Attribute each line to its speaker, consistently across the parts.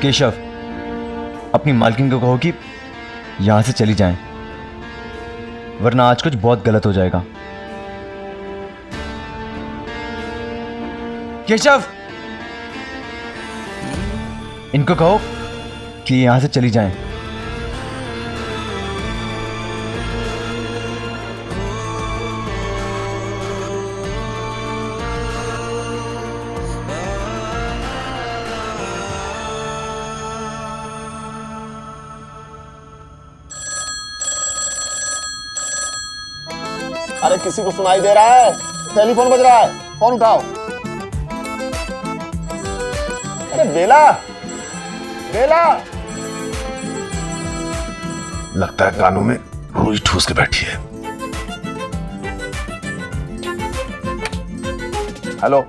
Speaker 1: केशव, अपनी मालकिन को कहो कि यहां से चली जाएं, वरना आज कुछ बहुत गलत हो जाएगा। केशव, इनको कहो कि यहां से चली जाएं।
Speaker 2: अरे किसी को सुनाई दे रहा है? टेलीफोन बज रहा है, फोन उठाओ। अरे बेला, बेला।
Speaker 3: लगता है कानों में रुई ठूस के बैठी है।
Speaker 2: Hello,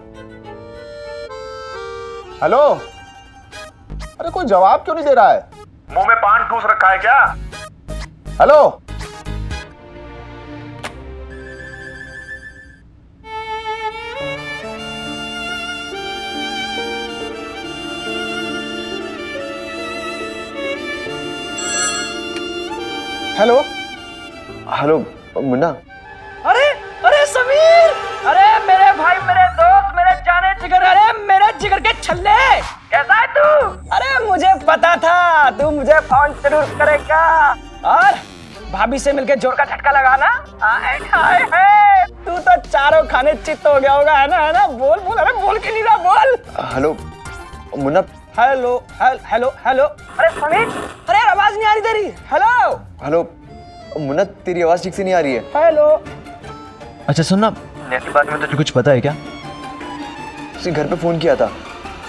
Speaker 2: hello. अरे कोई जवाब क्यों नहीं दे रहा है?
Speaker 3: मुंह में पान ठूस रखा है क्या?
Speaker 2: हेलो। Hello, hello Munna.
Speaker 4: अरे अरे समीर, अरे मेरे भाई, मेरे दोस्त, मेरे जाने जिगर, अरे मेरे जिगर के छल्ले, कैसा है तू? अरे मुझे पता था तू मुझे फोन जरूर करेगा और भाभी से मिलके जोर का झटका लगाना। आए हाय हाय, तू तो चारों खाने चित्त हो गया होगा, है ना? बोल बोल, अरे बोल के नहीं रहा, बोल।
Speaker 2: Hello Munna.
Speaker 4: Hello hello hello. अरे समीर, अरे आवाज नहीं आ रही तेरी। हेलो
Speaker 2: हेलो मुन्ना, तेरी आवाज ठीक से नहीं आ रही है।
Speaker 4: हेलो।
Speaker 1: अच्छा सुनना, ऐसी बात में तुझे कुछ पता है क्या?
Speaker 2: उसने घर पे फोन किया था,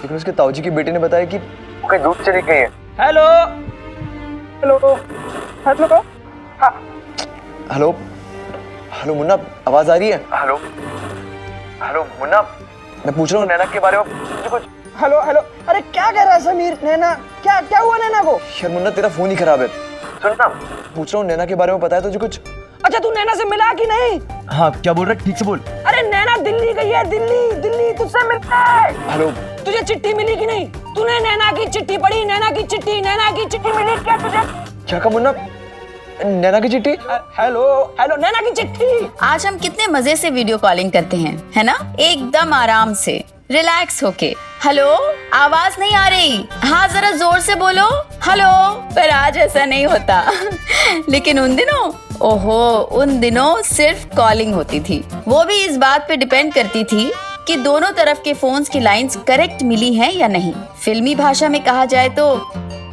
Speaker 2: लेकिन उसके ताऊजी के बेटे ने बताया कि वो कहीं दूर चली गई है।
Speaker 4: Hello hello hello. हाँ।
Speaker 2: हेलो हेलो मुन्ना, आवाज आ रही है? हेलो हेलो मुन्ना, मैं पूछ रहा हूँ नैना के बारे में कुछ।
Speaker 4: Hello hello. अरे क्या कह रहा है समीर? नैना, क्या क्या हुआ नैना को?
Speaker 2: यार मुन्ना, तेरा फोन ही खराब है। सुनना, पूछ रहा हूँ नैना के बारे में पता है तुझे कुछ?
Speaker 4: अच्छा तू नैना से मिला कि नहीं?
Speaker 1: हाँ, क्या बोल रहा है? ठीक से बोल।
Speaker 4: अरे नैना दिल्ली गई है, दिल्ली दिल्ली, तुझसे मिलना है।
Speaker 2: हेलो।
Speaker 4: तुझे चिट्ठी मिली कि नहीं? तूने नैना की चिट्ठी पढ़ी? नैना की चिट्ठी मिली क्या तुझे?
Speaker 2: क्या कहा मुन्ना? नैना की चिट्ठी?
Speaker 4: हेलो हेलो, नैना की चिट्ठी।
Speaker 5: आज हम कितने मजे से वीडियो कॉलिंग करते हैं, है ना? एकदम आराम से, रिलैक्स होके। हेलो, आवाज नहीं आ रही? हाँ जरा जोर से बोलो, हेलो। पर आज ऐसा नहीं होता। लेकिन उन दिनों, ओहो, उन दिनों सिर्फ कॉलिंग होती थी। वो भी इस बात पे डिपेंड करती थी कि दोनों तरफ के फोन्स की लाइंस करेक्ट मिली हैं या नहीं। फिल्मी भाषा में कहा जाए तो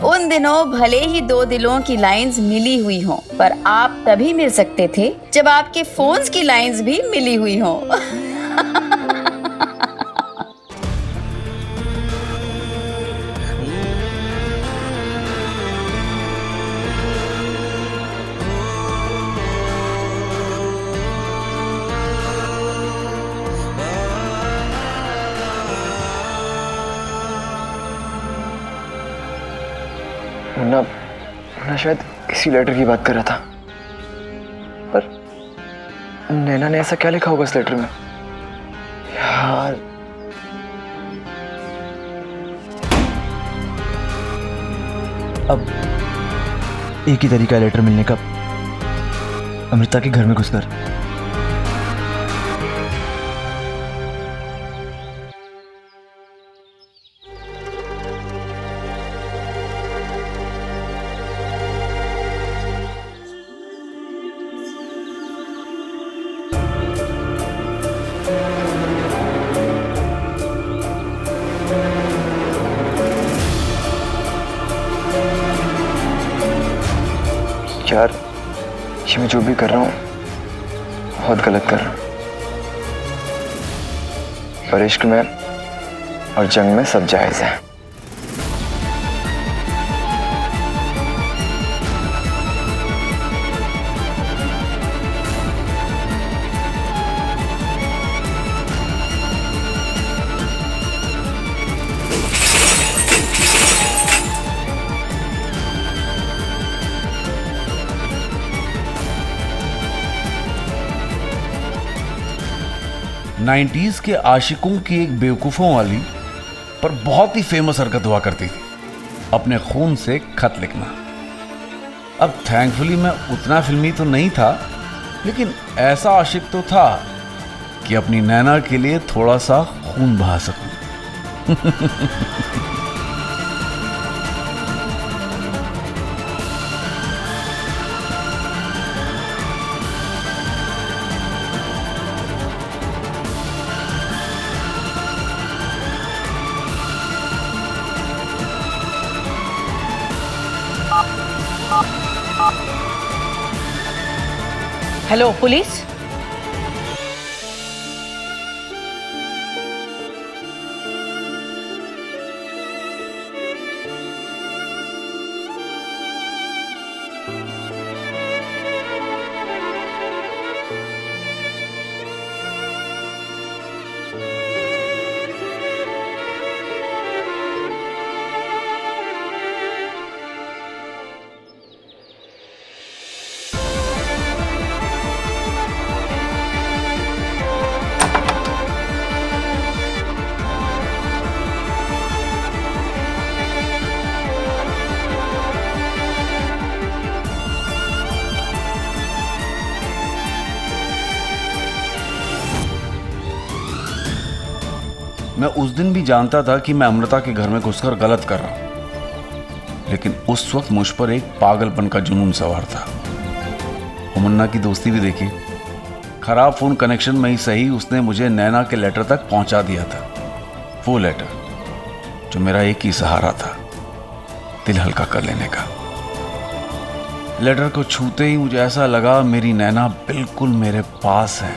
Speaker 5: उन दिनों भले ही दो दिलों की लाइंस मिली हुई हों, पर आप तभी मिल सकते थे जब आपके फोन्स की लाइंस भी मिली हुई हों।
Speaker 2: मुन्ना, मुन्ना शायद किसी लेटर की बात कर रहा था, पर नैना ने ऐसा क्या लिखा होगा इस लेटर में यार?
Speaker 1: अब एक ही तरीका है लेटर मिलने का, अमृता के घर में घुसकर।
Speaker 2: यार, ये मैं जो भी कर रहा हूँ बहुत गलत कर रहा हूँ, पर इश्क में और जंग में सब जायज है।
Speaker 3: नाइन्टीज के आशिकों की एक बेवकूफों वाली पर बहुत ही फेमस हरकत हुआ करती थी।
Speaker 6: अपने खून से खत लिखना। अब थैंकफुली मैं उतना फिल्मी तो नहीं था, लेकिन ऐसा आशिक तो था कि अपनी नैना के लिए थोड़ा सा खून बहा सकूं।
Speaker 4: Hello police.
Speaker 6: मैं उस दिन भी जानता था कि मैं अमृता के घर में घुसकर गलत कर रहा हूं, लेकिन उस वक्त मुझ पर एक पागलपन का जुनून सवार था। मुन्ना की दोस्ती भी देखी। खराब फोन कनेक्शन में ही सही उसने मुझे नैना के लेटर तक पहुंचा दिया था। वो लेटर जो मेरा एक ही सहारा था दिल हल्का कर लेने का। लेटर को छूते ही मुझे ऐसा लगा मेरी नैना बिल्कुल मेरे पास है।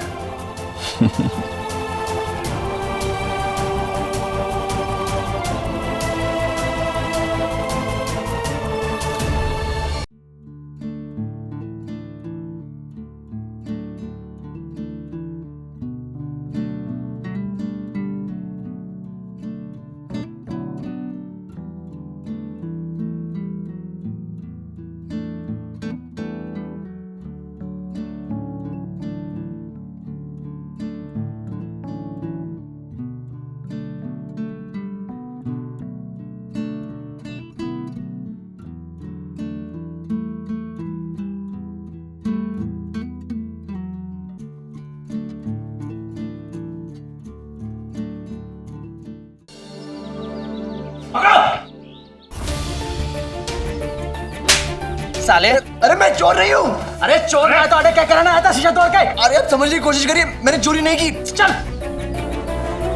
Speaker 4: साले,
Speaker 2: अरे मैं चोर नहीं हूँ।
Speaker 4: अरे चोर है तो आगे क्या कराना आया था शीशा तोड़ के?
Speaker 2: अरे आप समझने की कोशिश करिए, मैंने चोरी नहीं की।
Speaker 4: चल।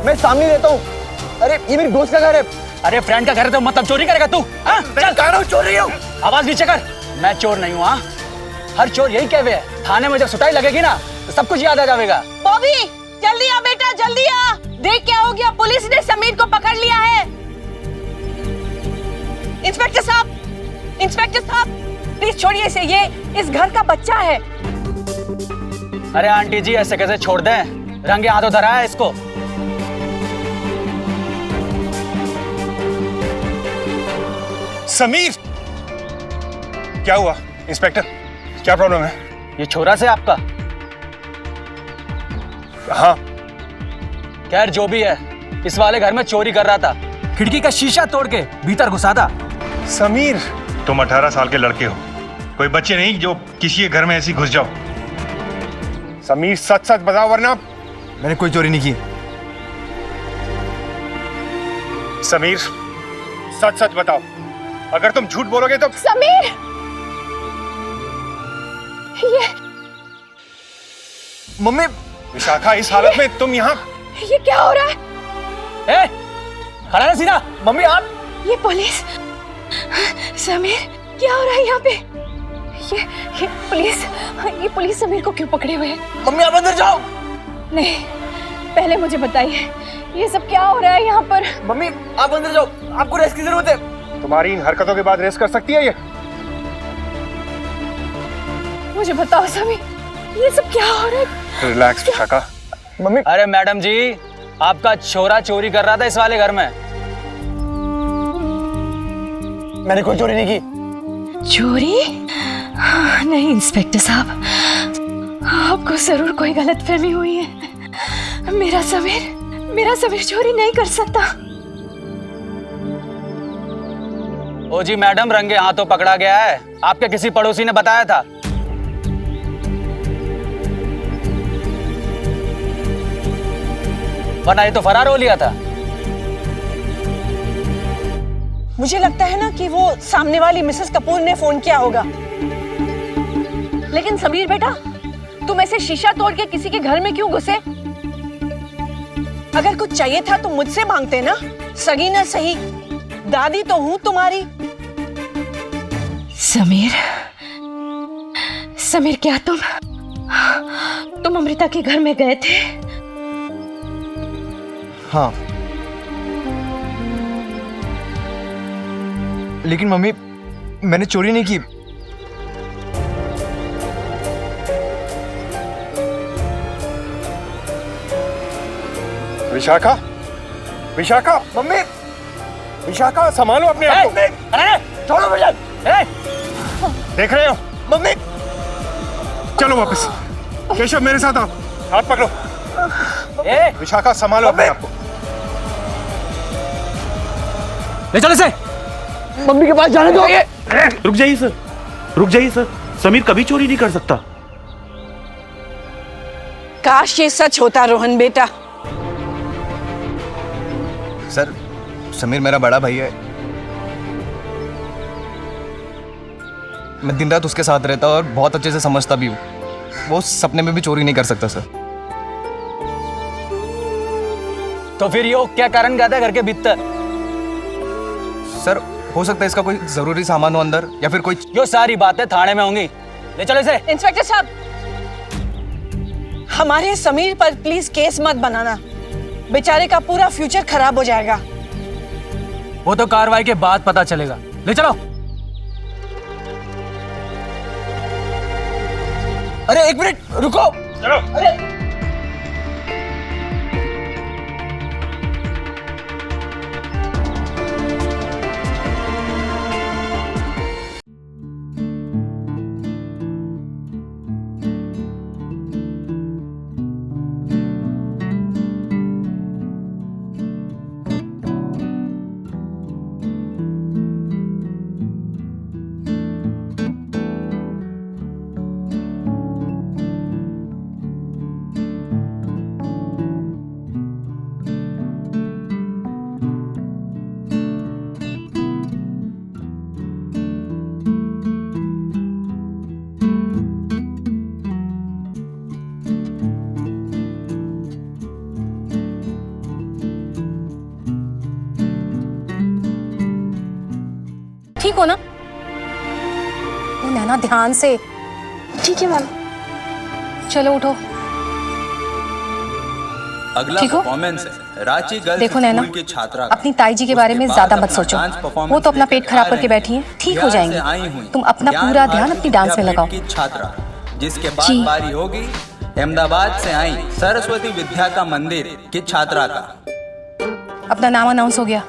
Speaker 2: मैं सामने रहता हूँ। अरे ये मेरी दोस्त का घर है।
Speaker 4: अरे फ्रेंड का घर है तो मतलब चोरी करेगा तू? हाँ?
Speaker 2: चल कह रहा हूँ चोर नहीं हूँ।
Speaker 4: आवाज नीचे कर। मैं चोर नहीं हूँ। हाँ, हर चोर यही कहवे है। थाने में जब सुताई लगेगी ना तो सब कुछ याद आ जाएगा।
Speaker 5: बॉबी जल्दी आ बेटा, जल्दी आ। देख क्या हो गया, पुलिस ने समीर को पकड़ लिया है। इंस्पेक्टर साहब, इंस्पेक्टर साहब प्लीज छोड़िए इसे, ये इस घर का बच्चा है।
Speaker 4: अरे आंटी जी ऐसे कैसे छोड़ दें, रंगे हाथों धरा है इसको।
Speaker 7: समीर, क्या हुआ इंस्पेक्टर, क्या प्रॉब्लम है?
Speaker 4: ये छोरा से आपका?
Speaker 7: हाँ,
Speaker 4: खैर जो भी है, इस वाले घर में चोरी कर रहा था, खिड़की का शीशा तोड़ के भीतर घुसा था।
Speaker 7: समीर, तुम 18 साल के लड़के हो, कोई बच्चे नहीं जो किसी के घर में ऐसी घुस जाओ। समीर सच सच बताओ वरना।
Speaker 2: मैंने कोई चोरी नहीं की।
Speaker 7: समीर सच सच बताओ, अगर तुम झूठ बोलोगे तो।
Speaker 5: समीर, ये
Speaker 2: मम्मी।
Speaker 7: विशाखा, इस हालत में तुम यहाँ?
Speaker 5: ये क्या हो रहा है?
Speaker 4: ए, खड़ा रह सीधा।
Speaker 2: मम्मी आप।
Speaker 5: ये पुलिस। समीर क्या हो रहा है यहाँ पे? ये पुलिस समीर को क्यों पकड़े हुए है?
Speaker 2: मम्मी आप अंदर जाओ।
Speaker 5: नहीं, पहले मुझे बताइए ये सब क्या हो रहा है यहाँ पर?
Speaker 2: मम्मी आप अंदर जाओ, आपको रेस्ट की जरूरत है।
Speaker 7: तुम्हारी इन हरकतों के बाद रेस्ट कर सकती है ये?
Speaker 5: मुझे बताओ समीर, ये सब क्या हो रहा है?
Speaker 7: रिलैक्स विशाखा।
Speaker 2: मम्मी।
Speaker 4: अरे मैडम जी, आपका छोरा चोरी कर रहा था इस वाले घर में।
Speaker 2: मैंने कोई चोरी नहीं की।
Speaker 5: चोरी? नहीं इंस्पेक्टर साहब, आपको जरूर कोई गलतफहमी हुई है। मेरा समीर चोरी नहीं कर सकता।
Speaker 4: ओ जी मैडम, रंगे हाथों पकड़ा गया है। आपके किसी पड़ोसी ने बताया था। वरना ये तो फरार हो लिया था।
Speaker 8: मुझे लगता है ना कि वो सामने वाली मिसेस कपूर ने फोन किया होगा।
Speaker 9: लेकिन समीर बेटा, तुम ऐसे शीशा तोड़ के किसी के घर में क्यों घुसे?
Speaker 8: अगर कुछ चाहिए था तो मुझसे मांगते ना, सगी ना सही, दादी तो हूँ तुम्हारी।
Speaker 9: समीर क्या तुम अमृता के घर में गए थे?
Speaker 2: हाँ, लेकिन मम्मी मैंने चोरी नहीं की।
Speaker 7: विशाखा, विशाखा,
Speaker 2: मम्मी
Speaker 7: विशाखा, संभालो अपने आप को।
Speaker 4: अरे छोड़ो मुझे।
Speaker 7: देख रहे हो?
Speaker 2: मम्मी
Speaker 7: चलो वापस। केशव मेरे साथ आओ, हाथ पकड़ो। विशाखा संभालो अपने आप को।
Speaker 4: ले चलो इसे।
Speaker 2: मम्मी के पास जाने दो।
Speaker 10: रुक जाइए सर, रुक जाइए सर। समीर कभी चोरी नहीं कर सकता।
Speaker 8: काश ये सच होता रोहन बेटा।
Speaker 2: सर, समीर मेरा बड़ा भाई है। मैं दिन रात उसके साथ रहता और बहुत अच्छे से समझता भी हूँ। वो सपने में भी चोरी नहीं कर सकता सर।
Speaker 4: तो फिर यो क्या कारण गाता है घर के भीतर?
Speaker 2: सर, हो सकता है इसका कोई जरूरी सामान हो अंदर, या फिर कोई।
Speaker 4: यो सारी बातें थाने में होंगी। ले चलो इसे।
Speaker 8: इंस्पेक्टर साहब, हमारे समीर पर प्लीज केस मत बनाना। बेचारे का पूरा फ्यूचर खराब हो जाएगा।
Speaker 4: वो तो कार्रवाई के बाद पता चलेगा। ले चलो।
Speaker 2: अरे एक मिनट रुको।
Speaker 7: चलो।
Speaker 2: अरे
Speaker 9: ठीक हो ना? वो नैना ध्यान से।
Speaker 11: ठीक है मैम।
Speaker 9: चलो उठो।
Speaker 12: अगला
Speaker 9: ठीक हो?
Speaker 12: परफॉर्मेंस है रांची गर्ल्स
Speaker 9: देखो नैना,
Speaker 12: स्कूल की छात्रा का।
Speaker 9: अपनी ताई जी के बारे में
Speaker 12: उसके
Speaker 9: ज्यादा
Speaker 12: बाद
Speaker 9: मत
Speaker 12: अपना
Speaker 9: सोचो।
Speaker 12: डांस परफॉर्मेंस
Speaker 9: वो तो अपना पेट
Speaker 12: लेकर
Speaker 9: खराब
Speaker 12: आ
Speaker 9: करके
Speaker 12: रही
Speaker 9: बैठी हैं। ठीक
Speaker 12: बिहार
Speaker 9: हो
Speaker 12: से
Speaker 9: जाएंगे।
Speaker 12: आई हुई
Speaker 9: तुम अपना पूरा ध्यान अपनी डांस में लगाओ।
Speaker 12: की छात्रा जिसके बाद
Speaker 9: जी।
Speaker 12: बारी होगी अहमदाबाद से आई सरस्वती विद्या का मंदिर की छात्रा का।
Speaker 9: अपना नाम अनाउंस हो गया।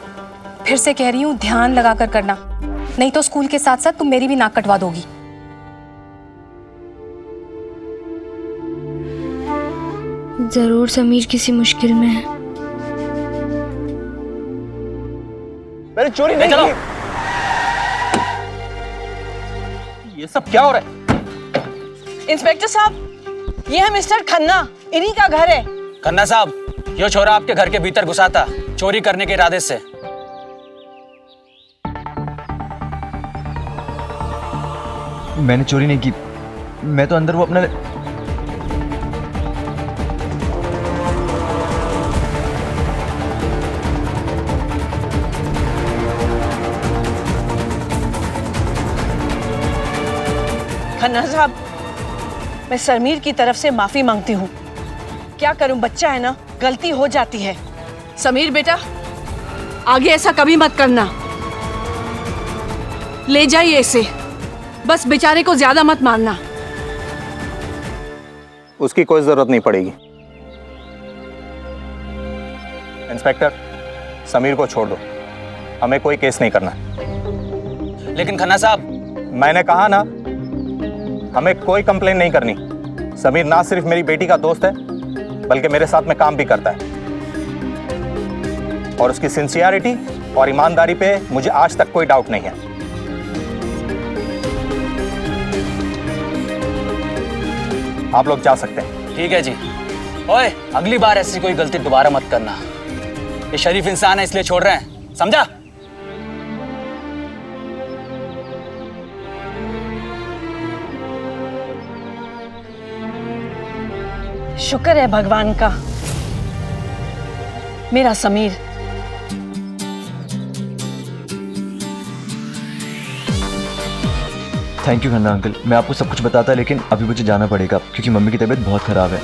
Speaker 9: फिर से कह रही हूँ, ध्यान लगा कर करना, नहीं तो स्कूल के साथ साथ तुम मेरी भी नाक कटवा दोगी।
Speaker 11: जरूर समीर किसी मुश्किल में है।
Speaker 2: मैंने चोरी नहीं की।
Speaker 4: ये सब क्या हो रहा है?
Speaker 8: इंस्पेक्टर साहब, ये है मिस्टर खन्ना, इन्हीं का घर है।
Speaker 4: खन्ना साहब, यो छोरा आपके घर के भीतर घुसा था चोरी करने के इरादे से।
Speaker 1: मैंने चोरी नहीं की। मैं तो अंदर वो अपना
Speaker 8: खन्ना साहब, मैं समीर की तरफ से माफी मांगती हूँ। क्या करूं, बच्चा है ना, गलती हो जाती है। समीर बेटा, आगे ऐसा कभी मत करना। ले जाइए इसे, बस बेचारे को ज्यादा मत मारना।
Speaker 13: उसकी कोई जरूरत नहीं पड़ेगी। इंस्पेक्टर, समीर को छोड़ दो, हमें कोई केस नहीं करना।
Speaker 4: लेकिन खन्ना साहब,
Speaker 13: मैंने कहा ना, हमें कोई कंप्लेन नहीं करनी। समीर ना सिर्फ मेरी बेटी का दोस्त है, बल्कि मेरे साथ में काम भी करता है, और उसकी सिंसियरिटी और ईमानदारी पे मुझे आज तक कोई डाउट नहीं है। आप लोग जा सकते हैं।
Speaker 12: ठीक है जी। ओए, अगली बार ऐसी कोई गलती दोबारा मत करना। ये शरीफ इंसान है इसलिए छोड़ रहे हैं, समझा?
Speaker 8: शुक्र है भगवान का, मेरा Sameer.
Speaker 1: Thank you Khanna uncle, मैं आपको सब कुछ बताता लेकिन अभी मुझे जाना पड़ेगा क्योंकि मम्मी की तबीयत बहुत ख़राब है।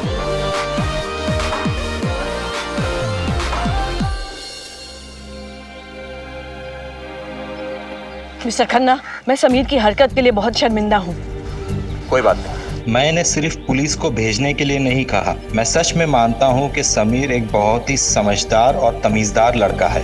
Speaker 8: मिस्टर खन्ना, मैं समीर की हरकत के लिए बहुत शर्मिंदा हूँ।
Speaker 13: कोई बात नहीं।
Speaker 14: मैंने सिर्फ पुलिस को भेजने के लिए नहीं कहा। मैं सच में मानता हूं कि समीर एक बहुत ही समझदार और तमीजदार लड़का है।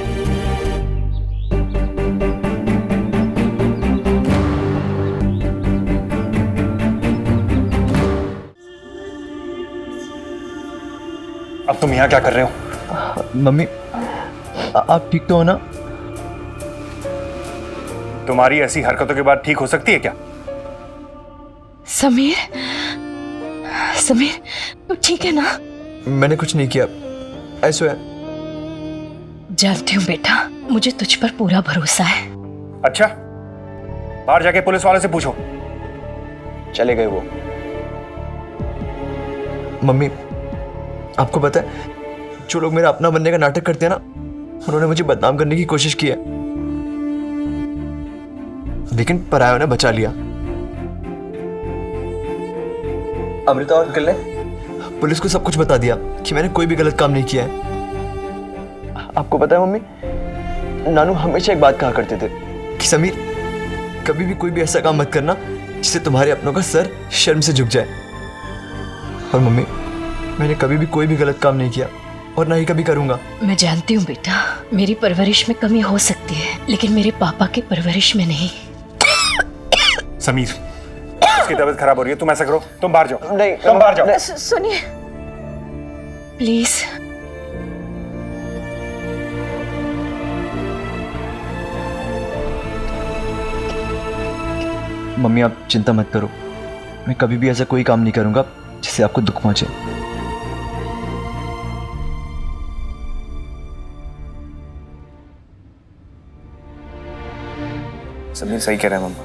Speaker 7: अब तुम यहाँ क्या कर रहे हो?
Speaker 1: मम्मी आप ठीक तो हो ना?
Speaker 7: तुम्हारी ऐसी हरकतों के बाद ठीक हो सकती है क्या?
Speaker 8: समीर, समीर तू ठीक है ना?
Speaker 2: मैंने कुछ नहीं किया, ऐसा है।
Speaker 8: जानती हूँ बेटा, मुझे तुझ पर पूरा भरोसा है।
Speaker 7: अच्छा, बाहर जाके पुलिस वाले से पूछो।
Speaker 2: चले गए वो। मम्मी, आपको पता है जो लोग मेरा अपना बनने का नाटक करते हैं ना, उन्होंने मुझे बदनाम करने की कोशिश की है, लेकिन परायों ने बचा लिया। अमृता और अंकल ने पुलिस को सब कुछ बता दिया कि मैंने कोई भी गलत काम नहीं किया है। आपको पता है मम्मी, नानू हमेशा एक बात कहा करते थे कि समीर, कभी भी कोई भी ऐसा काम मत करना जिससे तुम्हारे अपनों का सर शर्म से झुक जाए। और मम्मी, मैंने कभी भी कोई भी गलत काम नहीं किया और ना ही कभी करूंगा।
Speaker 8: मैं जानती हूँ बेटा, मेरी परवरिश में कमी हो सकती है, लेकिन मेरे पापा की परवरिश में नहीं।
Speaker 7: समीर, उसकी तबीयत खराब हो रही है, तुम ऐसा करो, तुम बाहर जाओ।
Speaker 2: नहीं,
Speaker 7: तुम बाहर जाओ।
Speaker 8: सुनिए प्लीज।
Speaker 1: मम्मी आप चिंता मत करो, मैं कभी भी ऐसा कोई काम नहीं करूंगा जिससे आपको दुख पहुंचे।
Speaker 2: समीर सही कह रहे हैं मम्मा,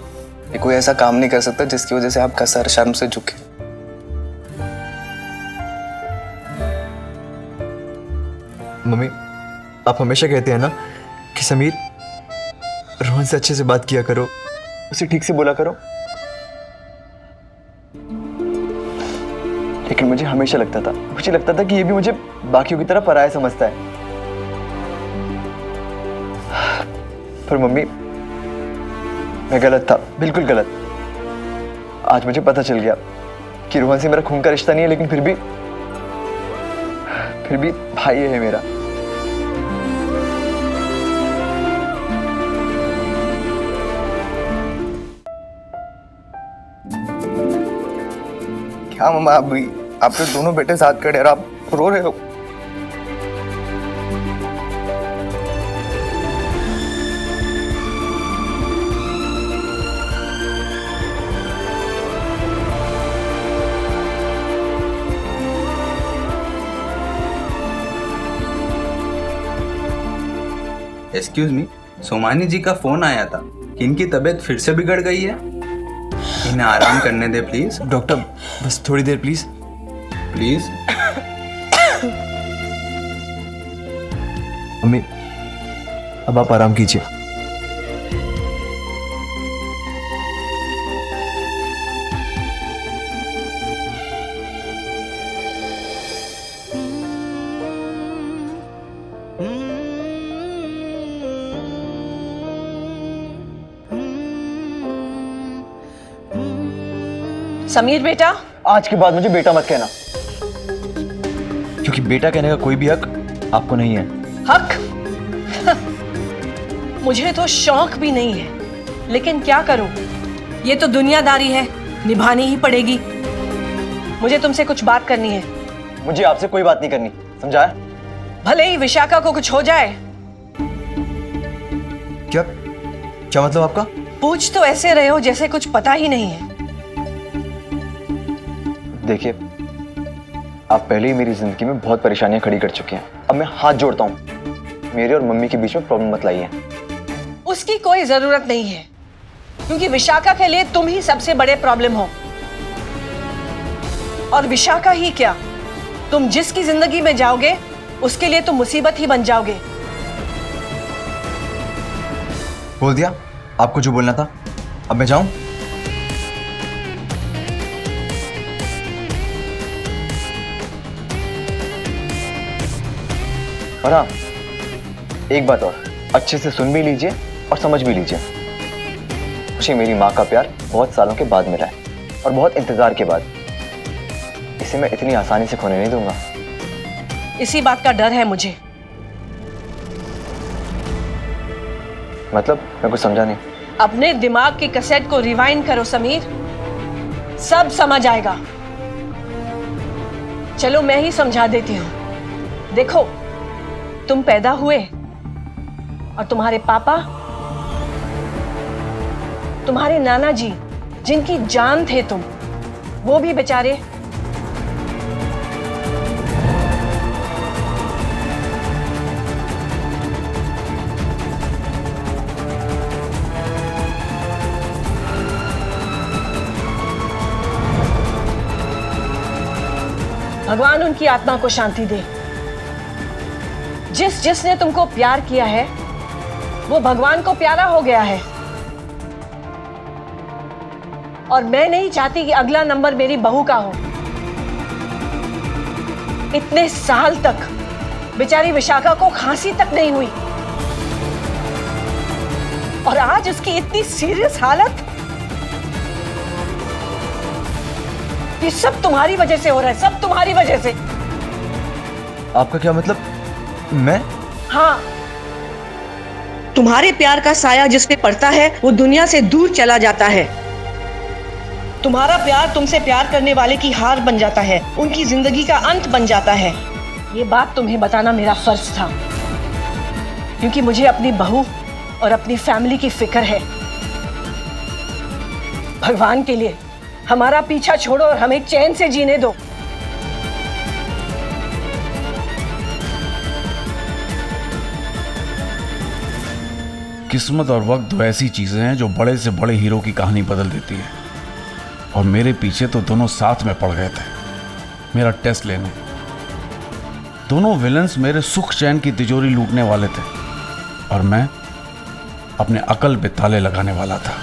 Speaker 2: ये कोई ऐसा काम नहीं कर सकता जिसकी वजह से आपका सर शर्म से झुके। मम्मी, आप हमेशा कहते हैं ना कि समीर, रोहन से अच्छे से बात किया करो, उसे ठीक से बोला करो, लेकिन मुझे हमेशा लगता था कि ये भी मुझे बाकियों की तरह पराया समझता है। पर मम्मी, मैं गलत था, बिल्कुल गलत। आज मुझे पता चल गया कि रोहन से मेरा खून का रिश्ता नहीं है, लेकिन फिर भी भाई है मेरा। क्या मम्मा, आप तो दोनों बेटे साथ खड़े और आप रो रहे हो।
Speaker 12: एक्सक्यूज मी, सोमानी जी का फोन आया था कि इनकी तबीयत फिर से बिगड़ गई है, इन्हें आराम करने दे प्लीज।
Speaker 2: डॉक्टर, बस थोड़ी देर प्लीज।
Speaker 12: प्लीज।
Speaker 2: मम्मी, अब आप आराम कीजिए।
Speaker 8: समीर बेटा,
Speaker 2: आज के बाद मुझे बेटा मत कहना,
Speaker 1: क्योंकि बेटा कहने का कोई भी हक आपको नहीं है।
Speaker 8: हक? मुझे तो शौक भी नहीं है, लेकिन क्या करूं, ये तो दुनियादारी है, निभानी ही पड़ेगी। मुझे तुमसे कुछ बात करनी है।
Speaker 2: मुझे आपसे कोई बात नहीं करनी, समझा है?
Speaker 8: भले ही विशाखा को कुछ हो जाए।
Speaker 2: क्या क्या मतलब आपका?
Speaker 8: पूछ तो ऐसे रहे हो जैसे कुछ पता ही नहीं है।
Speaker 2: देखिए, आप पहले ही मेरी जिंदगी में बहुत परेशानियां खड़ी कर चुके हैं। अब मैं हाथ जोड़ता हूँ, मेरे और मम्मी के बीच में प्रॉब्लम मत लाइए।
Speaker 8: उसकी कोई जरूरत नहीं है, क्योंकि विशाखा के लिए तुम ही सबसे बड़े प्रॉब्लम हो। और विशाखा ही क्या, तुम जिसकी जिंदगी में जाओगे उसके लिए तुम मुसीबत ही बन जाओगे।
Speaker 2: बोल दिया आपको जो बोलना था। अब मैं जाऊं? और हाँ, एक बात और, अच्छे से सुन भी लीजिए और समझ भी लीजिए। मुझे मेरी माँ का प्यार बहुत सालों के बाद मिला है और बहुत इंतजार के बाद। इसे मैं इतनी आसानी से खोने नहीं दूंगा।
Speaker 8: इसी बात का डर है मुझे।
Speaker 2: मतलब मैं कुछ समझा नहीं।
Speaker 8: अपने दिमाग की कैसेट को रिवाइंड करो समीर, सब समझ आएगा। चलो मैं ही समझा देती हूँ। देखो, तुम पैदा हुए और तुम्हारे पापा, तुम्हारे नाना जी जिनकी जान थे तुम, वो भी बेचारे भगवान उनकी आत्मा को शांति दे। जिसने तुमको प्यार किया है वो भगवान को प्यारा हो गया है। और मैं नहीं चाहती कि अगला नंबर मेरी बहू का हो। इतने साल तक बेचारी विशाखा को खांसी तक नहीं हुई और आज उसकी इतनी सीरियस हालत। ये सब तुम्हारी वजह से हो रहा है, सब तुम्हारी वजह से।
Speaker 2: आपका क्या मतलब? मैं?
Speaker 8: हाँ, तुम्हारे प्यार का साया जिस पे पड़ता है वो दुनिया से दूर चला जाता है। तुम्हारा प्यार तुमसे प्यार करने वाले की हार बन जाता है, उनकी जिंदगी का अंत बन जाता है। ये बात तुम्हें बताना मेरा फर्ज था, क्योंकि मुझे अपनी बहू और अपनी फैमिली की फिक्र है। भगवान के लिए हमारा पीछा छोड़ो और हमें चैन से जीने दो।
Speaker 6: किस्मत और वक्त दो ऐसी चीजें हैं जो बड़े से बड़े हीरो की कहानी बदल देती है। और मेरे पीछे तो दोनों साथ में पड़ गए थे मेरा टेस्ट लेने। दोनों विलन्स मेरे सुख चैन की तिजोरी लूटने वाले थे और मैं अपने अकल पे ताले लगाने वाला था।